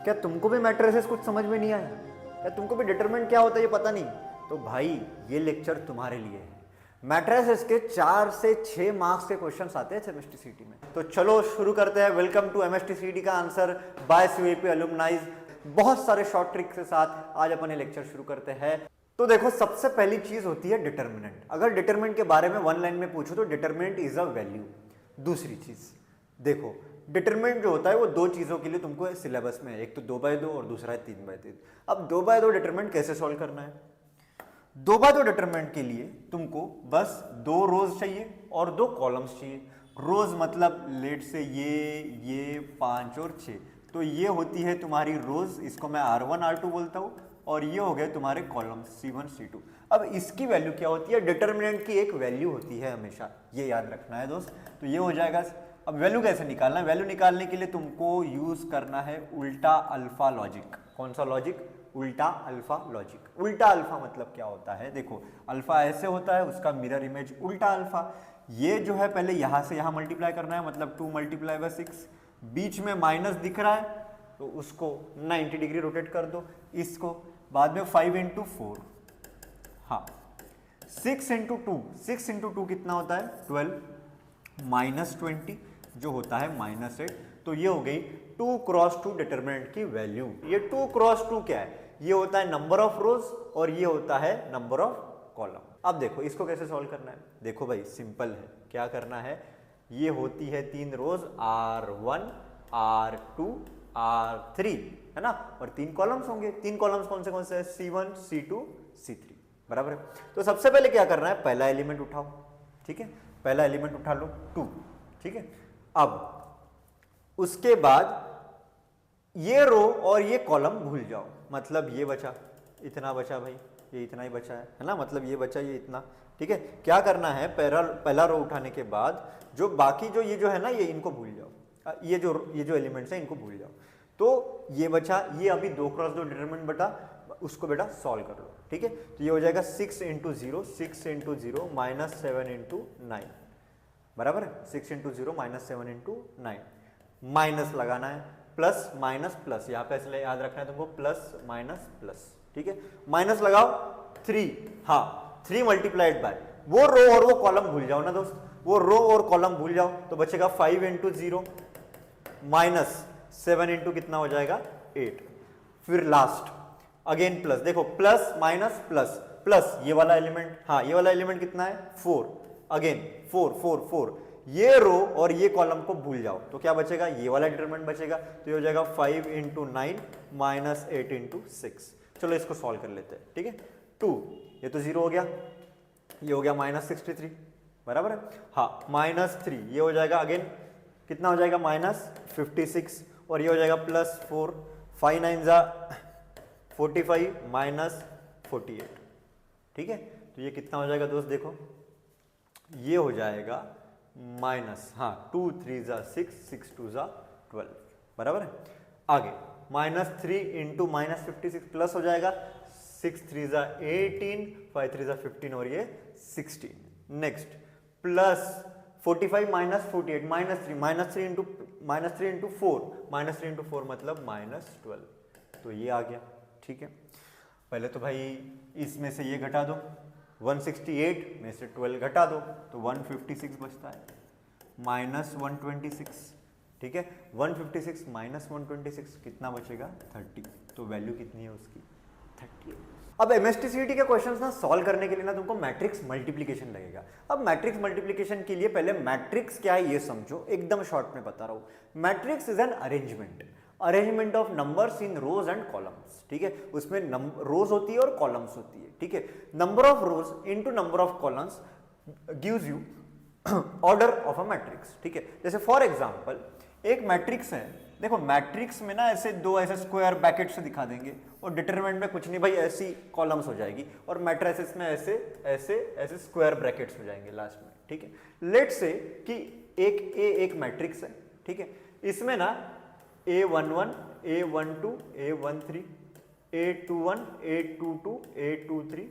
क्या तुमको भी मैट्रिसेस कुछ समझ में नहीं आया? क्या तुमको भी डिटरमिनेंट क्या होता है ये पता नहीं? तो भाई ये लेक्चर तुम्हारे लिए है। मैट्रिसेस के 4 से 6 मार्क्स के क्वेश्चंस आते हैं एमएसटीसीटी में। तो चलो शुरू करते हैं। वेलकम टू एमएसटीसीटी का आंसर बाय सीवीपी अलुमनाइज। बहुत सारे शॉर्ट ट्रिक्स के साथ आज अपन ये लेक्चर शुरू करते हैं। तो देखो, सबसे पहली चीज होती है डिटरमिनेंट। अगर डिटरमिनेंट के बारे में वन लाइन में पूछो तो डिटरमिनेंट इज अ वैल्यू। दूसरी चीज देखो, डिटरमिनेंट जो होता है वो दो चीजों के लिए तुमको सिलेबस में है, एक तो 2x2 और दूसरा है 3x3। अब 2x2 डिटरमिनेंट कैसे सॉल्व करना है? 2x2 डिटरमिनेंट के लिए तुमको बस 2 रोज चाहिए और 2 कॉलम्स चाहिए। रोज मतलब लेट से ये 5 और 6, तो ये होती है तुम्हारी रोज, इसको मैं R1 R2 बोलता हूं, और ये हो गए तुम्हारे कॉलम्स C1 C2। अब इसकी वैल्यू क्या होती है? डिटरमिनेंट की एक वैल्यू होती है हमेशा, ये याद रखना है दोस्त। तो ये हो जाएगा। अब वैल्यू कैसे निकालना है? वैल्यू निकालने के लिए तुमको यूज करना है उल्टा अल्फा लॉजिक। कौन सा लॉजिक? उल्टा अल्फा लॉजिक। उल्टा अल्फा मतलब क्या होता है? देखो, अल्फा ऐसे होता है, उसका मिरर इमेज उल्टा अल्फा। ये जो है पहले यहां से यहां मल्टीप्लाई करना है, मतलब 2 × 6। बीच में माइनस दिख रहा है तो उसको 90 डिग्री रोटेट कर दो। इसको बाद में 5 × 4, हाँ 6 × 2, 6 × 2 कितना होता है? 12 -20 जो होता है -8। तो ये हो गई 2 × 2 डिटरमिनेंट की वैल्यू। ये 2 × 2 क्या है? ये होता है नंबर ऑफ रोज और ये होता है नंबर ऑफ कॉलम। अब देखो इसको कैसे सॉल्व करना है। देखो भाई सिंपल है, क्या करना है? ये होती है 3 रोज R1 R2 R3, है ना, और 3 कॉलम्स होंगे। 3 कॉलम्स कौन से हैं? C1 C2 C3, बराबर है। तो सबसे पहले क्या करना है? पहला एलिमेंट उठाओ, ठीक है, पहला एलिमेंट उठा लो 2, ठीक है। अब उसके बाद ये रो और ये कॉलम भूल जाओ, मतलब ये बचा, इतना बचा भाई, ये इतना ही बचा है ना, मतलब ये बचा, ये इतना, ठीक है। क्या करना है? पहला रो उठाने के बाद जो बाकी जो ये जो है ना, ये इनको भूल जाओ, ये जो एलिमेंट्स हैं इनको भूल जाओ। तो ये बचा, ये अभी 2 × 2 डिटरमिनेंट बटा, उसको बेटा सॉल्व कर लो, ठीक है। तो ये हो जाएगा 6 × 0, 6 × 0 -7 × 9, बराबर है। 6 × 0 -7 × 9, माइनस लगाना है, प्लस माइनस प्लस, यहाँ पे इसलिए याद रखना है तुमको, प्लस माइनस प्लस, ठीक है। माइनस लगाओ 3, हाँ 3 × वो रो और वो कॉलम भूल जाओ ना दोस्त, वो रो और कॉलम भूल जाओ। तो बचेगा 5 × 0 -7 × कितना हो जाएगा? 8। फिर लास्ट अगेन प्लस, देखो प्लस माइनस प्लस प्लस, ये वाला एलिमेंट, हाँ ये वाला एलिमेंट कितना है? 4, अगेन 4 4 4। ये रो और ये कॉलम को भूल जाओ, तो क्या बचेगा? ये वाला डिटरमिनेंट बचेगा। तो ये हो जाएगा 5 × 9 -8 × 6। चलो इसको सॉल्व कर लेते हैं, ठीक है। 2, ये तो 0 हो गया, ये हो गया -63, बराबर है, हाँ -3, ये हो जाएगा अगेन कितना हो जाएगा? -56, और ये हो जाएगा +4, 5 9 45 -48, ठीक है। तो ये कितना हो जाएगा दोस्त? देखो ये हो जाएगा माइनस, हाँ 2 3 6, 6 2 12, बराबर है। आगे -3 × -56 प्लस हो जाएगा 6 3 18, 5 3 15, और ये 16। नेक्स्ट प्लस 45 -48 -3 × 4, -3 × 4 मतलब -12, तो ये आ गया, ठीक है। पहले तो भाई इसमें से ये घटा दो, 168 में से 12 घटा दो तो 156 बचता है, -126, ठीक है। 156 -126 कितना बचेगा? 30। तो वैल्यू कितनी है उसकी? 30। अब एमएसटीसीटी के क्वेश्चंस ना सॉल्व करने के लिए ना तुमको मैट्रिक्स मल्टीप्लिकेशन लगेगा। अब मैट्रिक्स मल्टीप्लिकेशन के लिए पहले मैट्रिक्स क्या है ये समझो, एकदम शॉर्ट में बता रहा हूं। Matrix is an arrangement of numbers in rows and columns, ठीक है। उसमें रोज होती है और कॉलम्स होती है, ठीक है। Number of rows into number of columns gives you order of a matrix, ठीक है। जैसे फॉर एग्जांपल एक मैट्रिक्स है, देखो मैट्रिक्स में ना ऐसे 2 ऐसे स्क्वायर ब्रैकेट से दिखा देंगे, और डिटरमिनेंट में कुछ नहीं भाई, ऐसी कॉलम्स हो जाएगी, और मैट्रिसेस में ऐसे ऐसे ऐसे स्क्वायर ब्रैकेट्स हो जाएंगे लास्ट में, ठीक है। लेट से कि एक मैट्रिक्स है, ठीक है। इसमें ना A11 A12 A13 A21 A22 A23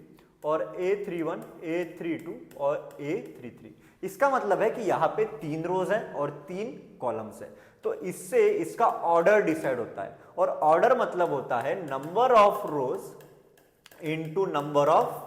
और A31 A32 और A33। इसका मतलब है कि यहाँ पे 3 रोज है और 3 कॉलम से। तो इससे इसका ऑर्डर डिसाइड होता है, और ऑर्डर मतलब होता है number of rows into number of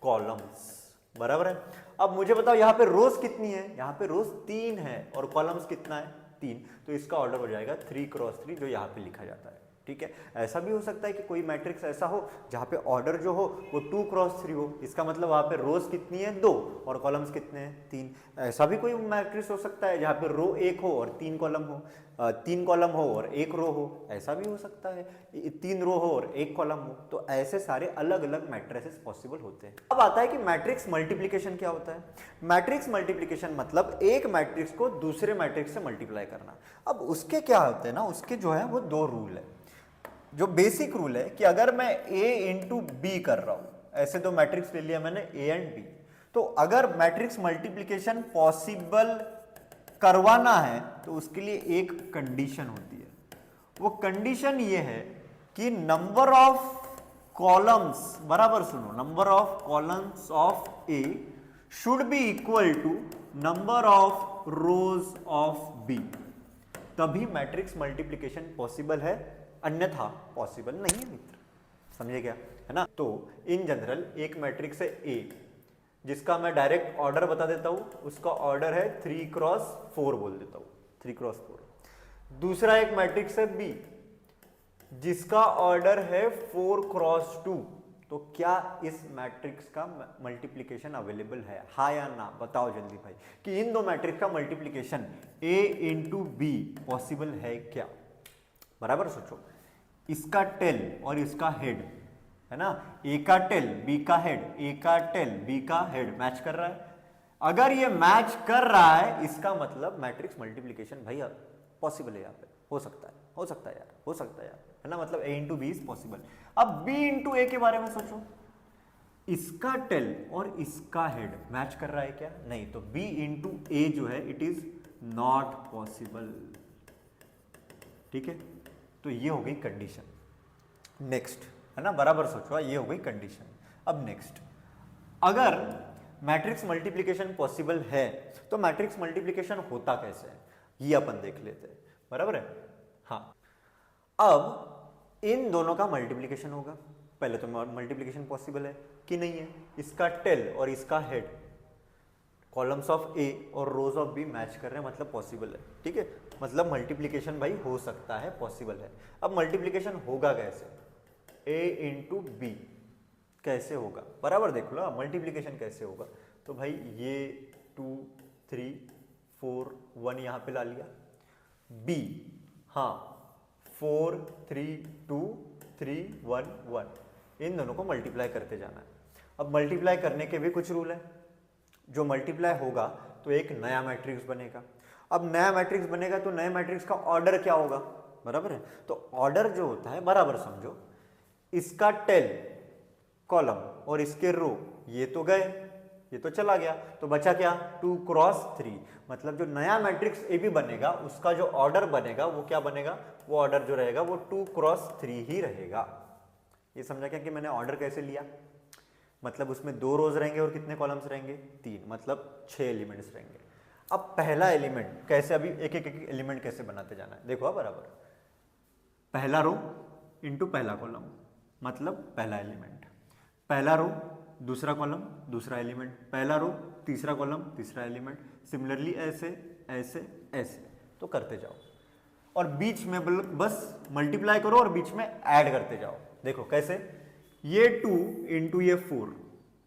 columns, बराबर है। अब मुझे बताओ यहां पे रोज कितनी है, यहां पे रोज 3 है और कॉलम्स कितना है 3, तो इसका ऑर्डर हो जाएगा 3 क्रॉस 3 जो यहां पे लिखा जाता है, ठीक है। ऐसा भी हो सकता है कि कोई मैट्रिक्स ऐसा हो जहां पे ऑर्डर जो हो वो 2 क्रॉस 3 हो, इसका मतलब वहां पे रोज कितनी है 2 और कॉलम्स कितने हैं 3। ऐसा भी कोई मैट्रिक्स हो सकता है जहां पे रो 1 हो और 3 कॉलम हो, 3 कॉलम हो और 1 रो हो, ऐसा भी हो सकता है 3 रो हो और 1 कॉलम हो। तो ऐसे सारे अलग अलग मैट्रिसेस पॉसिबल होते हैं। अब आता है कि मैट्रिक्स मल्टीप्लिकेशन क्या होता है। मैट्रिक्स मल्टीप्लिकेशन मतलब एक मैट्रिक्स को दूसरे मैट्रिक्स से मल्टीप्लाई करना। अब उसके क्या होते हैं ना, उसके जो है वो 2 रूल है। जो बेसिक रूल है कि अगर मैं a इंटू बी कर रहा हूं, ऐसे दो मैट्रिक्स ले लिया मैंने a एंड b, तो अगर मैट्रिक्स मल्टीप्लिकेशन पॉसिबल करवाना है तो उसके लिए एक कंडीशन होती है। वो कंडीशन ये है कि नंबर ऑफ कॉलम्स, बराबर सुनो, number of columns of a should be equal to number of rows of b, तभी मैट्रिक्स मल्टीप्लिकेशन पॉसिबल है, अन्यथा पॉसिबल नहीं है मित्र। समझे क्या, है ना। तो इन जनरल एक मैट्रिक्स है A जिसका मैं डायरेक्ट ऑर्डर बता देता हूं, उसका ऑर्डर है 3 क्रॉस 4 बोल देता हूं, 3 क्रॉस 4। दूसरा एक मैट्रिक्स है B जिसका ऑर्डर है 4 क्रॉस 2। तो क्या इस मैट्रिक्स का मल्टीप्लिकेशन अवेलेबल है, हाँ या ना, बताओ जल्दी भाई कि इन दो मैट्रिक्स का multiplication A into be possible है क्या। बराबर सोचो, इसका टेल और इसका हेड है ना, ए का टेल बी का हेड, ए का टेल बी का हेड मैच कर रहा है। अगर ये मैच कर रहा है इसका मतलब मैट्रिक्स मल्टीप्लिकेशन भाई पॉसिबल है, यहाँ पे हो सकता है, हो सकता है यार, हो सकता है यार, है ना, मतलब a into B is possible. अब b इंटू ए के बारे में सोचो, इसका टेल और इसका हेड मैच कर रहा है क्या, नहीं, तो b इंटू ए जो है इट इज नॉट पॉसिबल, ठीक है। तो ये हो गई कंडीशन। नेक्स्ट, है ना, बराबर सोचो, ये हो गई कंडीशन। अब नेक्स्ट, अगर मैट्रिक्स मल्टीप्लिकेशन पॉसिबल है तो मैट्रिक्स मल्टीप्लिकेशन होता कैसे है ये अपन देख लेते हैं, बराबर है। हाँ, अब इन दोनों का मल्टीप्लिकेशन होगा। पहले तो मल्टीप्लिकेशन पॉसिबल है कि नहीं है, इसका टेल और इसका हेड कॉलम्स ऑफ ए और रोज ऑफ बी मैच कर रहे हैं, मतलब पॉसिबल है, ठीक है, मतलब मल्टीप्लिकेशन भाई हो सकता है, पॉसिबल है। अब मल्टीप्लिकेशन होगा कैसे, a इंटू बी कैसे होगा, बराबर देख लो मल्टीप्लिकेशन कैसे होगा। तो भाई ये 2 3 4 1 यहां पे ला लिया, b हाँ 4 3 2 3 1 1, इन दोनों को मल्टीप्लाई करते जाना है। अब मल्टीप्लाई करने के भी कुछ रूल है, जो मल्टीप्लाई होगा तो एक नया मैट्रिक्स बनेगा। अब नया मैट्रिक्स बनेगा तो नए मैट्रिक्स का ऑर्डर क्या होगा, बराबर है। तो ऑर्डर जो होता है, बराबर समझो, इसका टेल कॉलम और इसके रो ये तो गए, ये तो चला गया, तो बचा क्या 2 क्रॉस 3, मतलब जो नया मैट्रिक्स ए बी बनेगा उसका जो ऑर्डर बनेगा वो क्या बनेगा, वो ऑर्डर जो रहेगा वो 2 क्रॉस 3 ही रहेगा। ये समझा क्या कि मैंने ऑर्डर कैसे लिया, मतलब उसमें 2 रोज रहेंगे और कितने कॉलम्स रहेंगे 3, मतलब 6 एलिमेंट्स रहेंगे। अब पहला एलिमेंट कैसे, अभी एक एक एलिमेंट कैसे बनाते जाना है, देखो बराबर, पहला रो इंटू पहला कॉलम मतलब पहला एलिमेंट, पहला रो दूसरा कॉलम दूसरा एलिमेंट, पहला रो तीसरा कॉलम तीसरा एलिमेंट, सिमिलरली ऐसे ऐसे ऐसे, तो करते जाओ और बीच में बस मल्टीप्लाई करो और बीच में ऐड करते जाओ। देखो कैसे, ये 2 इंटू ये 4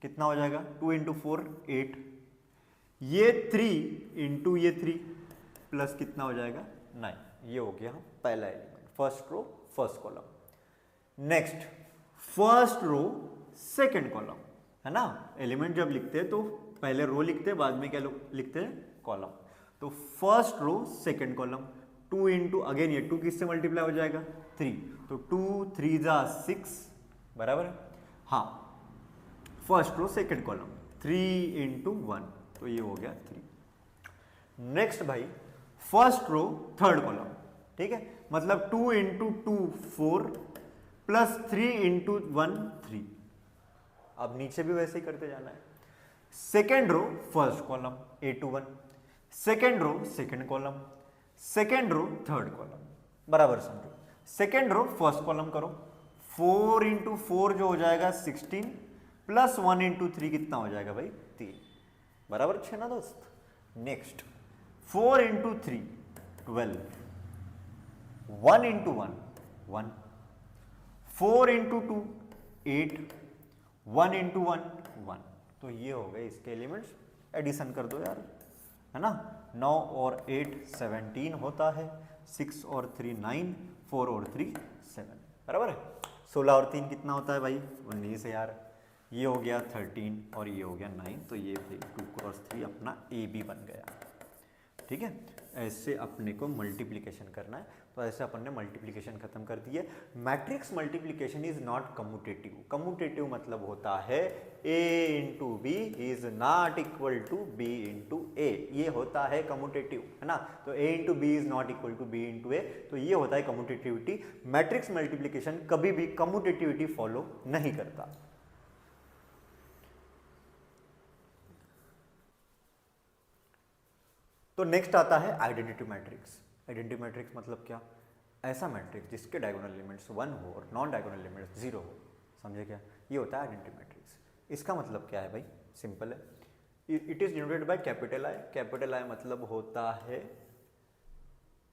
कितना हो जाएगा, 2 इंटू 4 8, ये 3 इंटू ये 3 प्लस कितना हो जाएगा 9, ये हो गया पहला element, first row first column. Next, first row second column, है ना, एलिमेंट जब लिखते हैं तो पहले रो लिखते हैं बाद में क्या लिखते हैं कॉलम। तो first row second column, 2 into again ये 2 किससे मल्टीप्लाई हो जाएगा 3, तो 2 3 जा 6, बराबर है। हाँ, first row second column 3 into 1, तो ये हो गया 3। नेक्स्ट भाई, फर्स्ट रो थर्ड कॉलम, ठीक है, मतलब 2 इंटू 2 4 प्लस 3 इंटू 1 3। अब नीचे भी वैसे ही करते जाना है। Second row first column A to 1, second row second column, second row third column, बराबर समझो। सेकेंड रो फर्स्ट कॉलम करो, 4 इंटू 4 जो हो जाएगा 16 प्लस 1 इंटू 3 कितना हो जाएगा भाई 3, बराबर 6 ना दोस्त। Next 4 into 3 12, 1 into 1 1, 4 into 2 8, 1 into 1 1। तो ये हो गए इसके एलिमेंट्स, एडिशन कर दो यार, है ना। 9 और 8 17 होता है, 6 और 3 9, 4 और 3 7, बराबर है। 16 और 3 कितना होता है भाई 19 है यार। ये हो गया 13 और ये हो गया 9, तो ये भाई 2 क्रॉस 3 अपना ए बी बन गया, ठीक है। ऐसे अपने को मल्टीप्लिकेशन करना है, तो ऐसे अपन ने मल्टीप्लिकेशन खत्म कर दी है। Matrix multiplication is not commutative. Commutative मतलब होता है a into B is not equal to b into A, ये होता है कम्यूटेटिव, है ना। तो a into B is not equal to b into A, तो ये होता है कम्यूटेटिविटी। मैट्रिक्स मल्टीप्लिकेशन कभी भी कम्यूटेटिविटी फॉलो नहीं करता। तो नेक्स्ट आता है आइडेंटिटी मैट्रिक्स। आइडेंटिटी मैट्रिक्स मतलब क्या, ऐसा मैट्रिक्स जिसके डायगोनल एलिमेंट्स 1 हो और नॉन डायगोनल एलिमेंट्स 0 हो, समझे क्या, ये होता है आइडेंटिटी मैट्रिक्स। इसका मतलब क्या है भाई, सिंपल है, it is denoted by capital I. Capital I मतलब होता है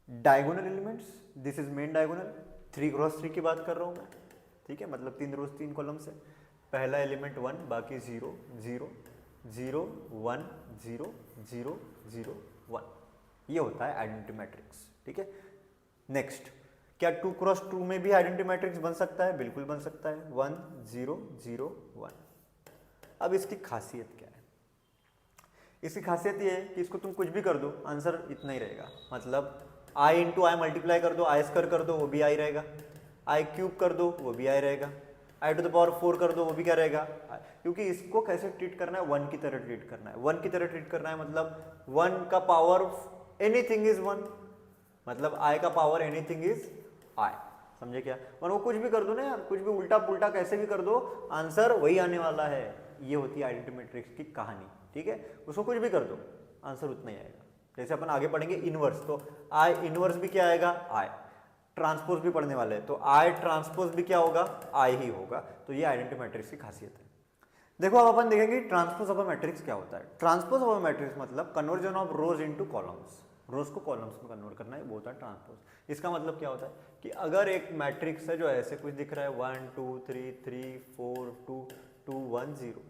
diagonal elements, this is main diagonal, 3 cross 3 की बात कर रहा हूं मैं, ठीक है, मतलब 3 रोज 3 कॉलम से। पहला एलिमेंट 1, बाकी 0 0 0 1 0 0 0 1, ये होता है आइडेंटिटी मैट्रिक्स, ठीक है। नेक्स्ट, क्या 2 क्रॉस 2 में भी आइडेंटिटी मैट्रिक्स बन सकता है, बिल्कुल बन सकता है, 1 0 0 1। अब इसकी खासियत क्या है, इसकी खासियत ये है कि इसको तुम कुछ भी कर दो आंसर इतना ही रहेगा। मतलब आई इंटू आई मल्टीप्लाई कर दो, आई स्क्वायर कर दो वो भी आई रहेगा, आई क्यूब कर दो वो भी आई रहेगा, आई टू द पावर 4 कर दो वो भी क्या रहेगा, क्योंकि इसको कैसे ट्रीट करना है, 1 की तरह ट्रीट करना है। 1 की तरह ट्रीट करना है मतलब 1 का पावर एनीथिंग इज 1, मतलब आई का पावर एनीथिंग इज आई, समझे क्या। और वो कुछ भी कर दो ना यार, कुछ भी उल्टा पुल्टा कैसे भी कर दो आंसर वही आने वाला है। ये होती है आइडेंटिटी मैट्रिक्स की कहानी, ठीक है। उसको कुछ भी कर दो आंसर उतना ही आएगा। जैसे अपन आगे पढ़ेंगे इनवर्स, तो आई इनवर्स भी क्या आएगा आई, ट्रांसपोज भी पढ़ने वाले हैं तो आई ट्रांसपोज भी क्या होगा आई ही होगा। तो ये आइडेंटिटी मैट्रिक्स की खासियत है। देखो अब अपन देखेंगे ट्रांसपोज ऑफ अ मैट्रिक्स क्या होता है। ट्रांसपोज ऑफ अ मैट्रिक्स मतलब conversion of rows into columns, rows को कॉलम्स में कन्वर्ट करना है, वो होता है ट्रांसपोज। इसका मतलब क्या होता है कि अगर एक मैट्रिक्स है जो ऐसे कुछ दिख रहा है 1 2 3 3 4 2 2 1 0,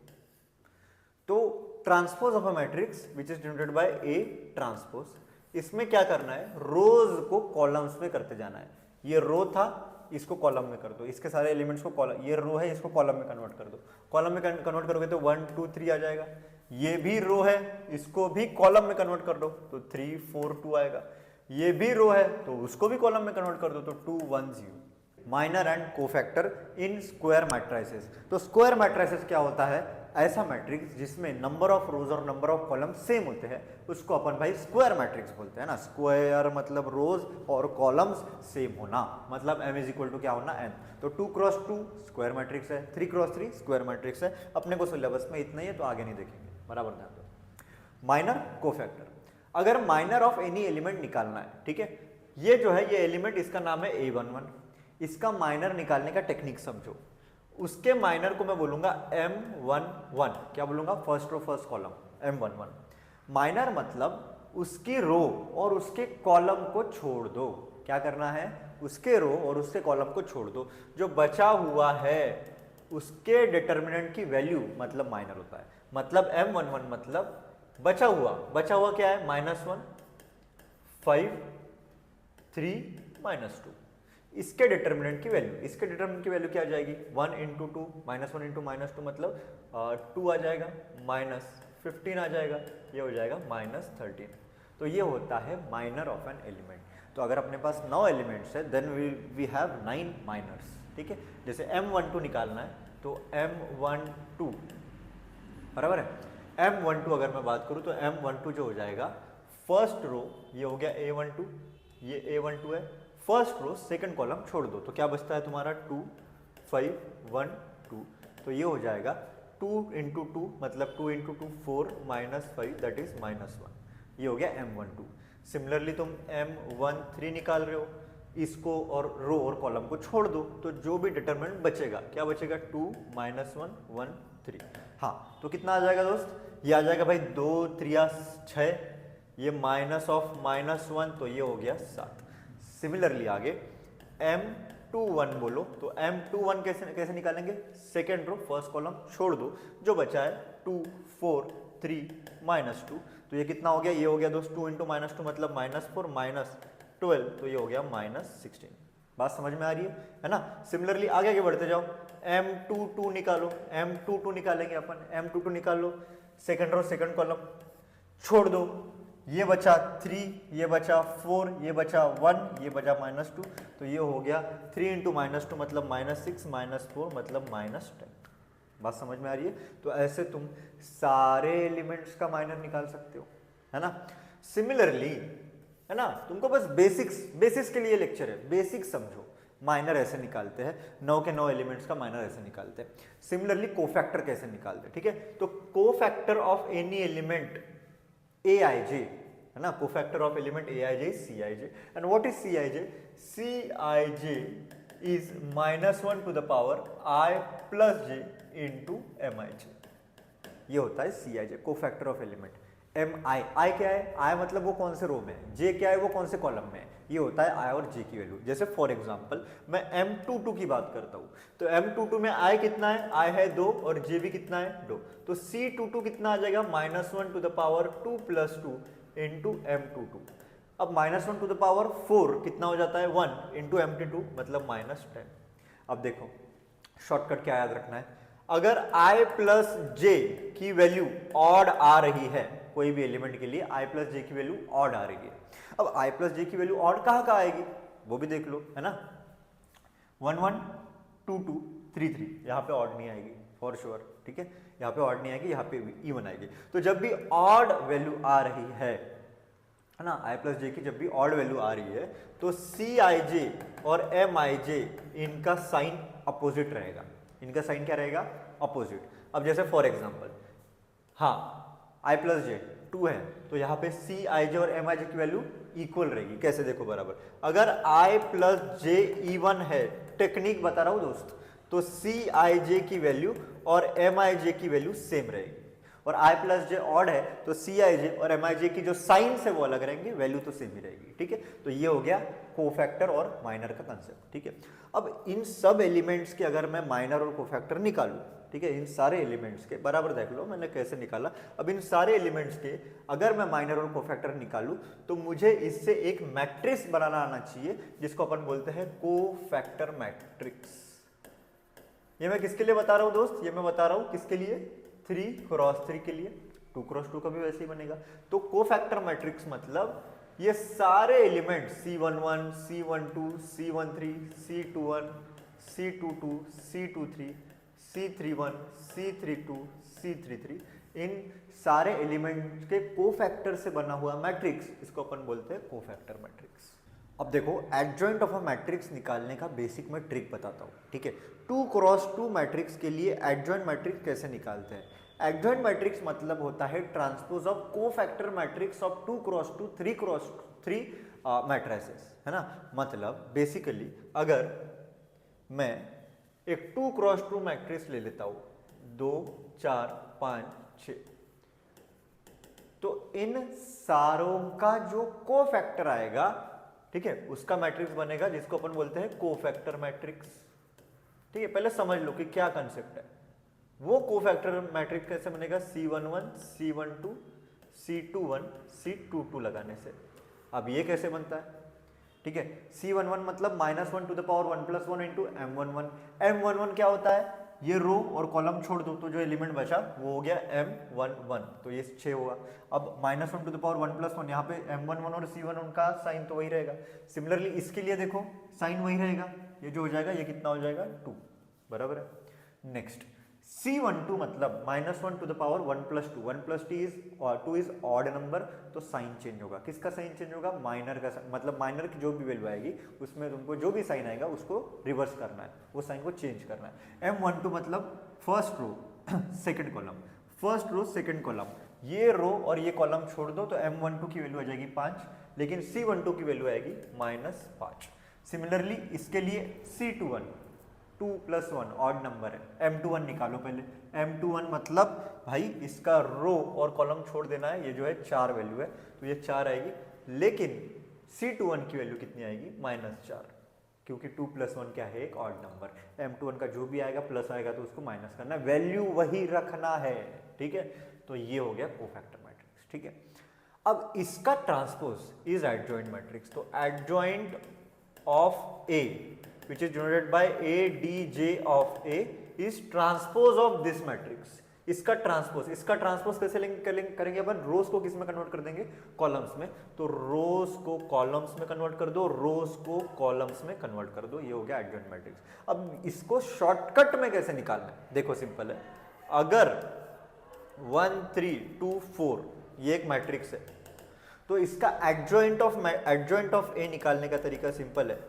तो transpose of a matrix which is denoted by A transpose, इसमें क्या करना है, रोज को कॉलम्स में करते जाना है। ये रो था, इसको कॉलम में कर दो, इसके सारे एलिमेंट्स को कॉलम, ये रो है इसको कॉलम में कन्वर्ट कर दो, कॉलम में कन्वर्ट करोगे तो 1 2 3 आ जाएगा। ये भी रो है, इसको भी कॉलम में कन्वर्ट कर दो तो 3 4 2 आएगा। ये भी रो है तो उसको भी कॉलम में कन्वर्ट कर दो तो 2 1 0। Minor and cofactor in square matrices. तो स्क्वायर मैट्रिसेस क्या होता है, ऐसा मैट्रिक्स जिसमें नंबर ऑफ रोज और नंबर ऑफ कॉलम सेम होते हैं, उसको अपन भाई स्क्वायर मैट्रिक्स बोलते हैं ना। स्क्वायर मतलब रोज और कॉलम्स सेम होना, मतलब m इज इक्वल टू क्या होना n। तो 2 क्रॉस 2 स्क्वायर मैट्रिक्स है, 3 क्रॉस 3 स्क्वायर मैट्रिक्स है। अपने को सिलेबस में इतना ही है तो आगे नहीं देखेंगे, बराबर ध्यान दो। माइनर कोफैक्टर, अगर माइनर ऑफ एनी एलिमेंट निकालना है, ठीक है, ये जो है ये एलिमेंट इसका नाम है a11, इसका माइनर निकालने का टेक्निक समझो। उसके माइनर को मैं बोलूंगा m11, क्या बोलूंगा, first row first column m11। Minor मतलब उसकी रो और उसके कॉलम को छोड़ दो, क्या करना है, उसके रो और उसके कॉलम को छोड़ दो, जो बचा हुआ है उसके डिटर्मिनेंट की वैल्यू मतलब माइनर होता है। मतलब m11 मतलब बचा हुआ क्या है, -1 5 3 -2, इसके डिटर्मिनेंट की वैल्यू, इसके डिटर्मिनेंट की वैल्यू क्या आ जाएगी, 1 इंटू 2 -1 इंटू -2 मतलब 2 आ जाएगा, -15 आ जाएगा, ये हो जाएगा -13। तो ये होता है माइनर ऑफ एन एलिमेंट। तो अगर अपने पास 9 एलिमेंट्स है देन वी हैव 9 माइनर्स, ठीक है। जैसे m12 निकालना है तो m12 बराबर है, m12 अगर मैं बात करूँ तो m12 जो हो जाएगा फर्स्ट रो, ये हो गया a12, ये a12 है, फर्स्ट रो सेकंड कॉलम छोड़ दो तो क्या बचता है तुम्हारा 2 5 1 2, तो ये हो जाएगा 2 इंटू 2 मतलब 2 इंटू 2 4 -5 दैट इज -1, ये हो गया m12। सिमिलरली तुम M13 निकाल रहे हो, इसको और रो और कॉलम को छोड़ दो, तो जो भी डिटरमिनेंट बचेगा, क्या बचेगा, 2 -1 1 3। हाँ, तो कितना आ जाएगा दोस्त, ये आ जाएगा भाई 2 3 6, ये -(-1) तो ये हो गया 7। सिमिलरली आगे M21 बोलो, तो M21 कैसे निकालेंगे, सेकेंड रो फर्स्ट कॉलम छोड़ दो, जो बचा है 2 4 3 -2, तो ये कितना हो गया, ये हो गया दोस्त 2 × -2 मतलब -4 -12, तो ये हो गया -16। बात समझ में आ रही है ना। सिमिलरली आगे आगे बढ़ते जाओ, M22 निकालो, M22 निकालेंगे अपन, M22 निकाल लो, सेकंड रो सेकंड कॉलम छोड़ दो, ये बचा 3, ये बचा 4, ये बचा 1, ये बचा -2, तो ये हो गया 3 × -2 मतलब -6 -4 मतलब -10। बात समझ में आ रही है। तो ऐसे तुम सारे एलिमेंट्स का माइनर निकाल सकते हो, है ना। सिमिलरली, है ना, तुमको बस बेसिक्स के लिए लेक्चर है, बेसिक्स समझो। माइनर ऐसे निकालते हैं, 9 के 9 एलिमेंट्स का माइनर ऐसे निकालते हैं। सिमिलरली कोफैक्टर कैसे निकालते हैं, ठीक है। तो cofactor of any element Aij, है ना, cofactor of element Aij Cij, and what is Cij? Cij is -1 to the power I plus j into Mij, ये होता है Cij, cofactor of element. I क्या है, I मतलब वो कौन से रो में है, J क्या है वो कौन से कॉलम में है, ये होता है I और J की वैल्यू। जैसे फॉर एग्जांपल मैं M22 की बात करता हूँ, तो M22 में I कितना है, I है 2 और J भी कितना है 2, तो C22 कितना आ जाएगा, -1 to the power 2 + 2 into M22। अब -1 to the power 4 कितना हो जाता है, 1 into M22 मतलब -10। अब देखो शॉर्टकट क्या याद रखना है, अगर I प्लस J की वैल्यू ऑड आ रही है, कोई भी एलिमेंट के लिए I प्लस J की वैल्यू ऑड आ रही है। अब I प्लस J की वैल्यू ऑड कहाँ आएगी, वो भी देख लो, है ना। 1 1 2 2 3 3, यहाँ पे ऑड नहीं आएगी फॉर श्योर, ठीक है, यहाँ पे ऑड नहीं आएगी, यहाँ पे इवन आएगी। तो जब भी ऑड वैल्यू आ रही है ना, I प्लस J की जब भी ऑड वैल्यू आ रही है, तो Cij और Mij इनका साइन अपोजिट रहेगा, इनका साइन क्या रहेगा, अपोजिट। अब जैसे फॉर एग्जांपल, हाँ I प्लस J 2 है, तो यहाँ पे Cij और Mij की वैल्यू इक्वल रहेगी। कैसे, देखो बराबर, अगर I प्लस J इवन है, टेक्निक बता रहा हूँ दोस्त, तो Cij की वैल्यू और Mij की वैल्यू सेम रहेगी, और I प्लस J ऑड है तो Cij और Mij की जो साइंस है वो अलग रहेंगे, वैल्यू तो सेम ही रहेगी, ठीक है। तो ये हो गया कोफैक्टर और माइनर का कंसेप्ट, ठीक है। अब इन सब एलिमेंट्स के अगर मैं माइनर और कोफैक्टर निकालूं, ठीक है, इन सारे एलिमेंट्स के, बराबर देख लो मैंने कैसे निकाला। अब इन सारे एलिमेंट्स के अगर मैं माइनर और कोफैक्टर निकालूं, तो मुझे इससे एक मैट्रिक्स बनाना आना चाहिए, जिसको अपन बोलते हैं कोफैक्टर मैट्रिक्स। ये मैं किसके लिए बता रहा हूं दोस्त, ये मैं बता रहा हूं किसके लिए, 3 × 3 के लिए, 2 × 2 का भी वैसे ही बनेगा। तो कोफैक्टर मैट्रिक्स मतलब ये सारे element C11 C12 C13 C21 C22 C23 C31 C32 C33, इन सारे एलिमेंट के कोफैक्टर से बना हुआ मैट्रिक्स, इसको अपन बोलते हैं कोफैक्टर मैट्रिक्स। अब देखो एडजॉइंट ऑफ अ मैट्रिक्स निकालने का बेसिक मैं ट्रिक बताता हूँ, ठीक है। 2 × 2 मैट्रिक्स के लिए एडजॉइंट मैट्रिक्स कैसे निकालते हैं। एडजॉइंट मैट्रिक्स मतलब होता है transpose of cofactor matrix of 2 × 2 3 × 3 matrices, है ना। मतलब बेसिकली अगर मैं एक 2 × 2 मैट्रिक्स ले लेता हूँ, 2 4 5 6, तो इन सारों का जो कोफैक्टर आएगा, ठीक है, उसका मैट्रिक्स बनेगा जिसको अपन बोलते हैं कोफैक्टर मैट्रिक्स, ठीक है। पहले समझ लो कि क्या कंसेप्ट है। वो कोफैक्टर मैट्रिक्स कैसे बनेगा, C11 C12 C21 C22 लगाने से। अब ये कैसे बनता है, ठीक है। C11 मतलब -1 to the power 1 + 1 into M11। M11 क्या होता है, ये रो और कॉलम छोड़ दो, तो जो एलिमेंट बचा वो हो गया M11, तो ये 6 हुआ। अब -1 to the power 1 + 1, यहाँ पे M11 और C11 उनका साइन तो वही रहेगा। सिमिलरली इसके लिए देखो साइन वही रहेगा, ये जो हो जाएगा ये कितना हो जाएगा 2, बराबर है। नेक्स्ट C12 मतलब -1 to the power 1 + 2, 1 + 2 is odd number, तो साइन चेंज होगा। किसका साइन चेंज होगा, माइनर का, मतलब माइनर की जो भी वैल्यू आएगी उसमें तुमको जो भी साइन आएगा उसको रिवर्स करना है, वो साइन को चेंज करना है। M12 मतलब first row second column, first row second column, ये रो और ये कॉलम छोड़ दो तो M12 की वैल्यू आ जाएगी 5, लेकिन C12 की वैल्यू आएगी -5। सिमिलरली इसके लिए C21 2 + 1 ऑड नंबर है, M21 निकालो पहले। M21 मतलब भाई इसका रो और कॉलम छोड़ देना है, ये जो है 4 वैल्यू है तो ये 4 आएगी, लेकिन C21 की वैल्यू कितनी आएगी -4, क्योंकि 2 + 1 क्या है, एक ऑड नंबर। M21 का जो भी आएगा प्लस आएगा तो उसको माइनस करना है, वैल्यू वही रखना है, ठीक है। तो ये हो गया कोफैक्टर मैट्रिक्स, ठीक है। अब इसका ट्रांसपोज इज एडजॉइंट मैट्रिक्स, तो adjoint of A which is denoted by ADJ of A is transpose of this matrix। इसका ट्रांसपोज कैसे करेंगे अपन, रोज को किस में कन्वर्ट कर देंगे, कॉलम्स में। तो रोज को कॉलम्स में कन्वर्ट कर दो, रोज को कॉलम्स में कन्वर्ट कर दो, ये हो गया एडजॉइंट मैट्रिक्स। अब इसको शॉर्टकट में कैसे निकालना है, देखो सिंपल है। अगर 1 3 2 4 ये एक मैट्रिक्स है, तो इसका एडजॉइंट ऑफ ए निकालने का तरीका सिंपल है,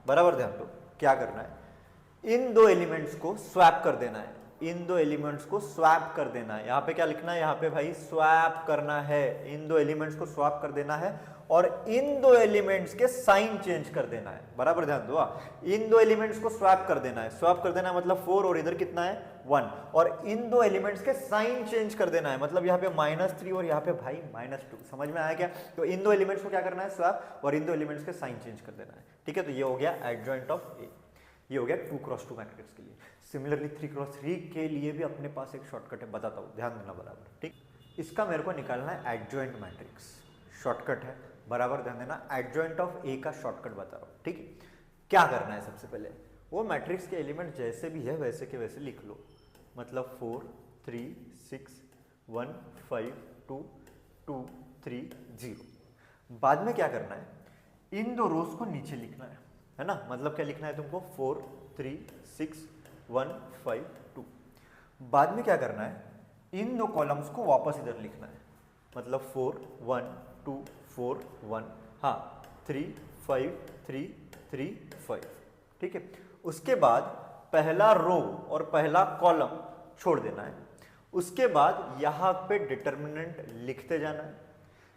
बराबर ध्यान दो। क्या करना है, इन दो एलिमेंट्स को स्वैप कर देना है, इन दो एलिमेंट्स को स्वैप कर देना है। यहां पे क्या लिखना है, यहां पे भाई स्वैप करना है, इन दो एलिमेंट्स को स्वैप कर देना है और इन दो एलिमेंट्स के साइन चेंज कर देना है, बराबर ध्यान दो। इन दो एलिमेंट्स को स्वैप कर देना है, स्वैप कर देना है मतलब 4 और इधर कितना है 1, और इन दो एलिमेंट्स के साइन चेंज कर देना है, मतलब यहाँ पे -3 और यहाँ पे भाई -2। समझ में आया क्या? तो इन दो एलिमेंट्स को क्या करना है, स्वैप, और इन दो एलिमेंट्स के साइन चेंज कर देना है, ठीक है। तो ये हो गया एडजॉइंट ऑफ ए, ये हो गया 2x2 मैट्रिक्स के लिए। सिमिलरली 3x3 के लिए भी अपने पास एक शॉर्टकट है, बताता हूँ, ध्यान देना बराबर, ठीक। इसका मेरे को निकालना है एडजॉइंट मैट्रिक्स, शॉर्टकट है, बराबर ध्यान देना। एडजॉइंट ऑफ ए का शॉर्टकट बता रहा हूँ, ठीक है। क्या करना है, सबसे पहले वो मैट्रिक्स के एलिमेंट जैसे भी है वैसे के वैसे लिख लो, मतलब 4 3 6 1 5 2 2 3 0। बाद में क्या करना है, इन दो रोज को नीचे लिखना है ना, मतलब क्या लिखना है तुमको, 4 3 6 1 5 2। बाद में क्या करना है, इन दो कॉलम्स को वापस इधर लिखना है, मतलब 4 1 2 4 1, हाँ 3 5 3 3 5, ठीक है। उसके बाद पहला रो और पहला कॉलम छोड़ देना है, उसके बाद यहाँ पे डिटर्मिनेंट लिखते जाना है।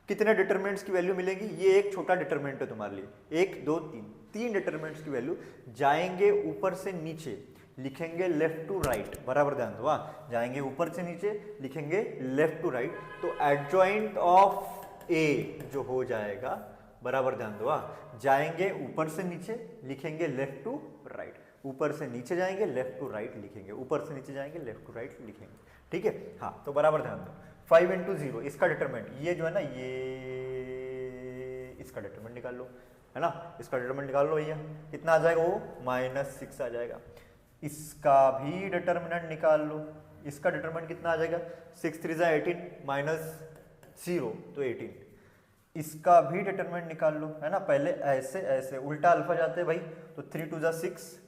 कितने डिटर्मिनेंट्स की वैल्यू मिलेगी, ये एक छोटा डिटर्मिनेंट है तुम्हारे लिए, 1 2 3 डिटर्मिनेंट्स की वैल्यू जाएंगे ऊपर से नीचे, लिखेंगे लेफ्ट टू राइट, बराबर ध्यान दो, जाएंगे ऊपर से नीचे लिखेंगे लेफ्ट टू राइट। तो एडजॉइंट ऑफ ए जो हो जाएगा, बराबर ध्यान दो, जाएंगे ऊपर से नीचे लिखेंगे लेफ्ट टू राइट, ऊपर से नीचे जाएंगे लेफ्ट टू राइट लिखेंगे, ऊपर से नीचे जाएंगे लेफ्ट टू राइट लिखेंगे, ठीक है। हाँ तो बराबर ध्यान दो, 5 × 0 इसका डिटरमिनेंट, ये जो है ना, ये इसका डिटरमिनेंट निकाल लो, है ना, इसका डिटरमिनेंट निकाल लो, ये कितना आ जाएगा, वो -6 आ जाएगा। इसका भी डिटरमिनेंट निकाल लो, इसका डिटरमिनेंट कितना आ जाएगा, 6 3 18 -0 तो 18। इसका भी डिटरमिनेंट निकाल लो, है ना, पहले ऐसे ऐसे उल्टा अल्फा जाते हैं भाई, तो 3 2 6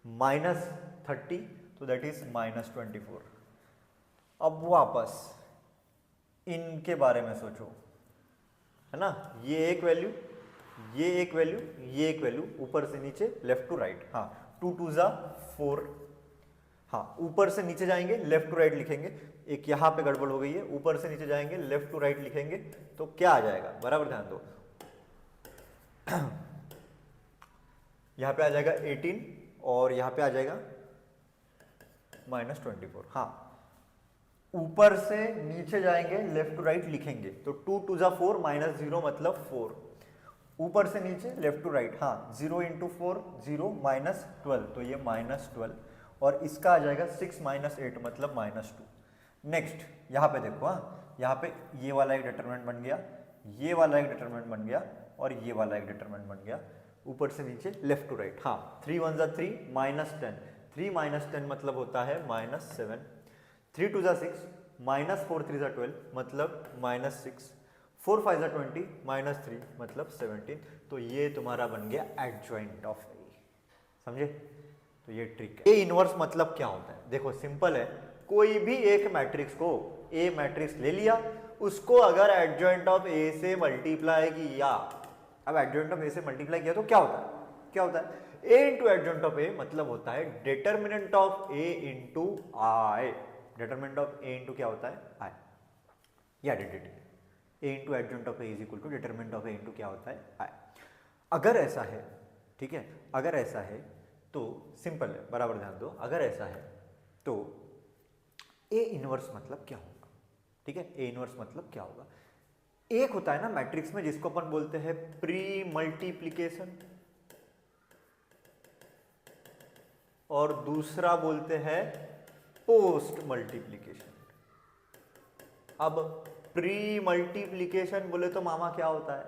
-30 तो दैट इज -24। अब वापस इनके बारे में सोचो, है ना, ये एक वैल्यू, ये एक वैल्यू, ये एक वैल्यू, ऊपर से नीचे लेफ्ट टू राइट, हाँ 2 2 4, हाँ ऊपर से नीचे जाएंगे लेफ्ट टू राइट लिखेंगे, एक यहाँ पे गड़बड़ हो गई है, ऊपर से नीचे जाएंगे लेफ्ट टू राइट लिखेंगे तो क्या आ जाएगा, बराबर ध्यान दो, यहाँ पे आ जाएगा 18 और यहाँ पे आ जाएगा -24। हाँ ऊपर से नीचे जाएंगे लेफ्ट टू राइट लिखेंगे तो 2 2 4 -0 मतलब 4, ऊपर से नीचे लेफ्ट टू राइट, हाँ 0 × 4 0 -12 तो ये -12, और इसका आ जाएगा 6 -8 मतलब -2। नेक्स्ट यहाँ पे देखो, हाँ यहाँ पे ये वाला एक डिटरमिनेंट बन गया, ये वाला एक डिटरमिनेंट बन गया और ये वाला एक डिटरमिनेंट बन गया, ऊपर से नीचे लेफ्ट टू राइट, हाँ 3 1 3 -10, 3 -10 मतलब होता है -7, 3 2 6 -4 3 12 मतलब -6, 4 5 20 -3 मतलब 17। तो ये तुम्हारा बन गया एडजॉइंट ऑफ ए, समझे? तो ये ट्रिक है। ए इनवर्स मतलब क्या होता है, देखो सिंपल है, कोई भी एक मैट्रिक्स को ए मैट्रिक्स ले लिया, उसको अगर एडजॉइंट ऑफ ए से मल्टीप्लाई किया, अब एडजॉइंट ऑफ ए से मल्टीप्लाई किया तो क्या होता है, क्या होता है, A into adjoint of A मतलब होता है determinant of A into I, determinant of A into क्या होता है, आई, ये identity, A into adjoint of A is equal to determinant of A into क्या होता है आई। अगर ऐसा है, ठीक है, अगर ऐसा है तो सिंपल है, बराबर ध्यान दो, अगर ऐसा है तो ए इनवर्स मतलब क्या होगा, ठीक है, ए इनवर्स मतलब क्या होगा। एक होता है ना मैट्रिक्स में जिसको अपन बोलते हैं प्री मल्टीप्लीकेशन, और दूसरा बोलते हैं पोस्ट मल्टीप्लीकेशन। अब प्री मल्टीप्लीकेशन बोले तो मामा क्या होता है,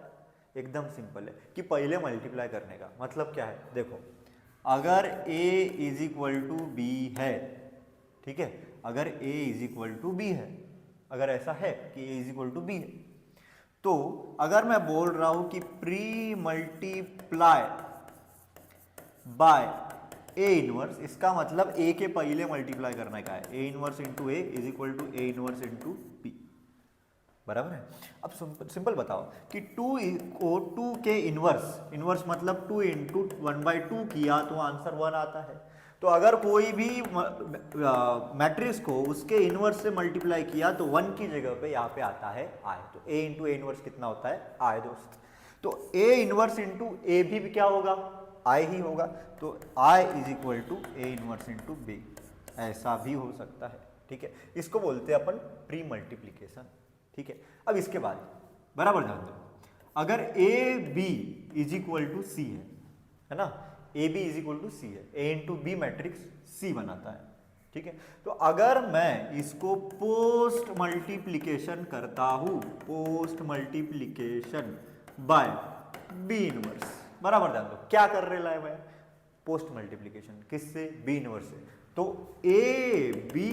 एकदम सिंपल है कि पहले मल्टीप्लाई करने का मतलब क्या है, देखो अगर a is equal to B है, ठीक है, अगर a is equal to B है, अगर ऐसा है कि a is equal to B है, तो अगर मैं बोल रहा हूं कि pre multiply by A inverse, इसका मतलब a के पहले मल्टीप्लाई करने का है, A inverse into A is equal to A inverse into P, बराबर है। अब सिंपल बताओ कि 2 को 2 के इनवर्स, इनवर्स मतलब 2 इंटू 1/2 किया तो आंसर 1 आता है। तो अगर कोई भी मैट्रिक्स को उसके इनवर्स से मल्टीप्लाई किया तो 1 की जगह पे यहाँ पे आता है आई, तो a इंटू ए इनवर्स कितना होता है आई दोस्त, तो a इनवर्स इंटू ए भी क्या होगा, आई ही होगा, तो i is equal to A inverse into B, ऐसा भी हो सकता है, ठीक है, इसको बोलते हैं अपन प्री मल्टीप्लीकेशन, ठीक है। अब इसके बाद बराबर ध्यान दो, अगर A B is equal to C है ना, A B is equal to C है, A into B matrix C बनाता है, ठीक है, तो अगर मैं इसको पोस्ट मल्टीप्लीकेशन करता हूं, post multiplication by B inverse, बराबर ध्यान दो क्या कर रहे है मैं, पोस्ट मल्टीप्लीकेशन किससे, बी इनवर्स से, तो A B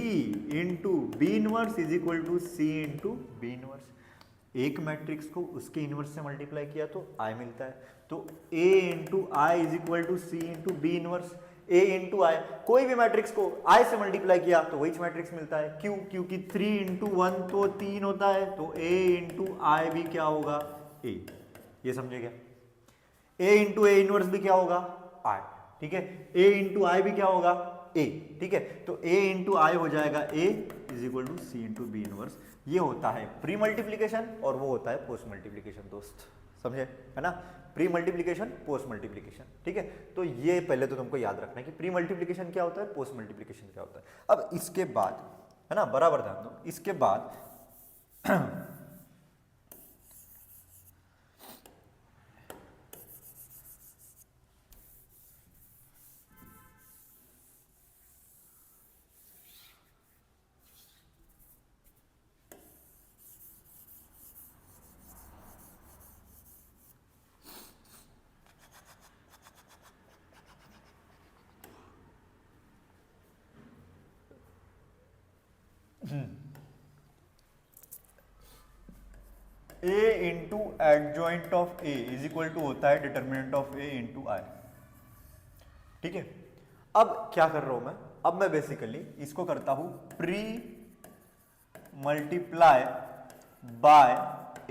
into B inverse is equal to C into B inverse, एक मैट्रिक्स को उसके इनवर्स से मल्टीप्लाई किया तो आई मिलता है, तो a into I is equal to C into B inverse, a into I, कोई भी मैट्रिक्स को i से मल्टीप्लाई किया तो वही मैट्रिक्स मिलता है, क्यों, क्योंकि 3 इंटू 1 तो 3 होता है, तो a इंटू आई भी क्या होगा a, ये समझे क्या, a इंटू ए इनवर्स भी क्या होगा i, ठीक है, a इंटू आई भी क्या होगा a, ठीक है, तो a इंटू आई हो जाएगा a is equal to C into B inverse, ये होता है प्री मल्टीप्लीकेशन और वो होता है पोस्ट मल्टीप्लीकेशन दोस्त, समझे है ना, प्री मल्टीप्लीकेशन पोस्ट मल्टीप्लीकेशन, ठीक है, तो ये पहले तो तुमको याद रखना है कि प्री मल्टीप्लीकेशन क्या होता है, पोस्ट मल्टीप्लीकेशन क्या होता है। अब इसके बाद है ना, बराबर ध्यान दो, इसके बाद a into adjoint of a is equal to होता है determinant of a into I, ठीक है। अब क्या कर रहा हूं मैं, अब मैं बेसिकली इसको करता हूं pre multiply by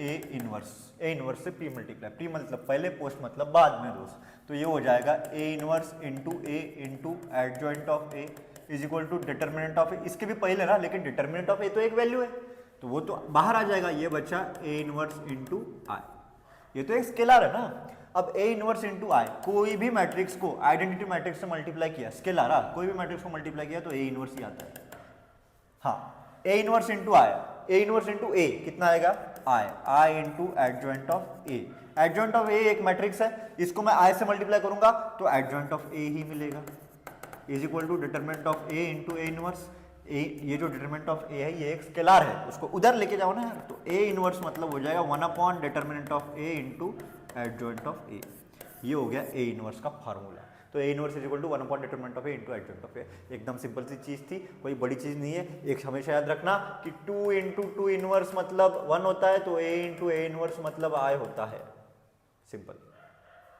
A inverse, A inverse से प्री मल्टीप्लाई, प्री मतलब पहले, पोस्ट मतलब बाद में दोस्त, तो ये हो जाएगा A inverse into A into adjoint of A is equal to determinant of A, इसके भी पहले ना, लेकिन डिटर्मिनेंट ऑफ ए तो एक वैल्यू है तो वो तो बाहर आ जाएगा, ये बचा ए इनवर्स इंटू आई, ये तो एक स्केलर है ना। अब ए इनवर्स इंटू आई, कोई भी मैट्रिक्स को आइडेंटिटी मैट्रिक्स से मल्टीप्लाई किया, स्केलर, कोई भी मैट्रिक्स को मल्टीप्लाई किया तो ए इनवर्स ही आता है, हाँ, A inverse into I, A inverse into A कितना आएगा I, I into adjoint of A, adjoint of A एक मैट्रिक्स है, इसको मैं आई से मल्टीप्लाई करूंगा तो एडजॉइंट ऑफ ए ही मिलेगा, is equal to determinant of A into A inverse, A, ये जो डिटरमिनेंट ऑफ ए है ये एक स्केलर है, उसको उधर लेके जाओ ना यार, तो ए इनवर्स मतलब हो जाएगा 1 upon determinant of A into adjoint of A, ये हो गया ए इनवर्स का फार्मूला। तो A inverse is equal to 1 upon determinant of A into adjoint of A, एकदम सिंपल सी चीज थी, कोई बड़ी चीज नहीं है। एक हमेशा याद रखना कि 2 इंटू 2 इनवर्स मतलब 1 होता है, तो ए इंटू ए इनवर्स मतलब आई होता है, simple.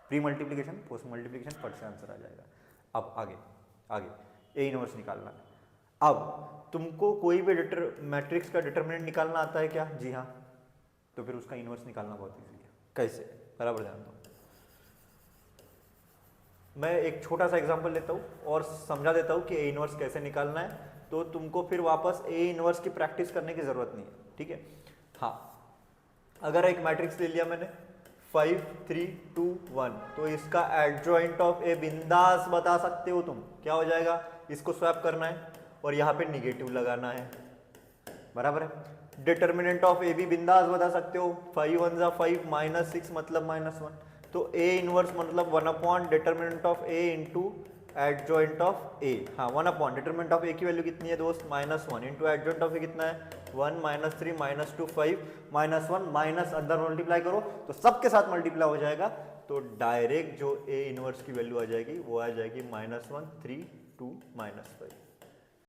Pre multiplication post multiplication फट से आंसर आ जाएगा। अब आगे आगे ए इनवर्स निकालना है। अब तुमको कोई भी मैट्रिक्स का डिटरमिनेंट निकालना आता है क्या? जी हाँ, तो फिर उसका इनवर्स निकालना बहुत ईजी है। कैसे? बराबर ध्यान दो। मैं एक छोटा सा एग्जांपल लेता हूँ और समझा देता हूँ कि ए इनवर्स कैसे निकालना है, तो तुमको फिर वापस ए इनवर्स की प्रैक्टिस करने की जरूरत नहीं है, ठीक है। हाँ, अगर एक मैट्रिक्स ले लिया मैंने 5 3 2 1, तो इसका एडजॉइंट ऑफ ए बिंदास बता सकते हो तुम। क्या हो जाएगा, इसको स्वैप करना है और यहाँ पे निगेटिव लगाना है, बराबर है। डिटर्मिनेंट ऑफ ए भी बिंदास बता सकते हो, 5 1 जा 5 -6 मतलब -1, तो ए इनवर्स मतलब 1 upon determinant of A into adjoint of A. हाँ 1 अपॉन डिटर्मिनेंट ऑफ ए की वैल्यू कितनी है दोस्त, -1 इंटू एडजॉइंट ऑफ ए कितना है 1 -3 -2 5 -1 माइनस अंदर मल्टीप्लाई करो तो सबके साथ मल्टीप्लाई हो जाएगा, तो डायरेक्ट जो ए इनवर्स की वैल्यू आ जाएगी वो आ जाएगी -1 3 2 -5।